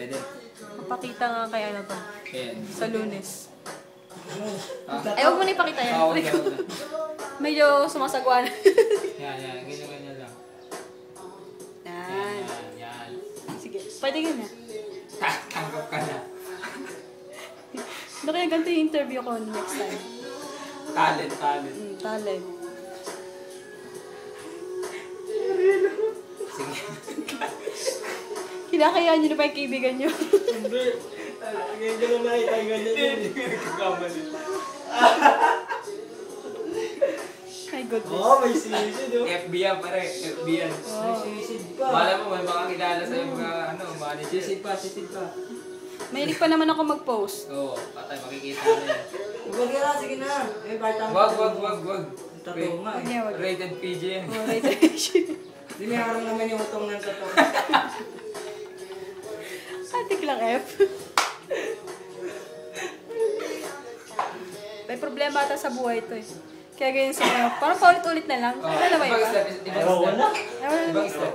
Pwede. Mapakita nga kay ano to. Ayan. Sa Lunes. Ah, Ay, huwag mo na ipakita yan. wag na, wag na. Medyo sumasagwan. Yan. Ganyan lang. Yan. Yan. Sige, pwede ka na. Tanggap ka na. Ano kaya ganito yung interview ko next time? Talent. Talent. Sige. Kinakayaan nyo na pa yung kaibigan nyo. Hindi. Ganyan ka lang nakita, ganyan yun. Kamali. My goodness. Oo, may sisid oh. FB yan, pare. FB yan. May sisid pa. Malay mo, may makakilala sa'yo mga manager. Sisid pa. Mahilig pa naman ako mag-post. Oo, patay, makikita na yan. Huwag ka na, sige na. Eh, partang Wag. Tattoo nga eh. Wag. Rated PG yan. Alright. Hindi may harang naman yung utong ng tattoo. Atik lang, F. May problema ata sa buhay to eh. Kaya ganyan sa parang paulit-ulit na lang. Ano na ba Ibang iba? step. Ayaw, wala. Ewan na Ibang lang. step.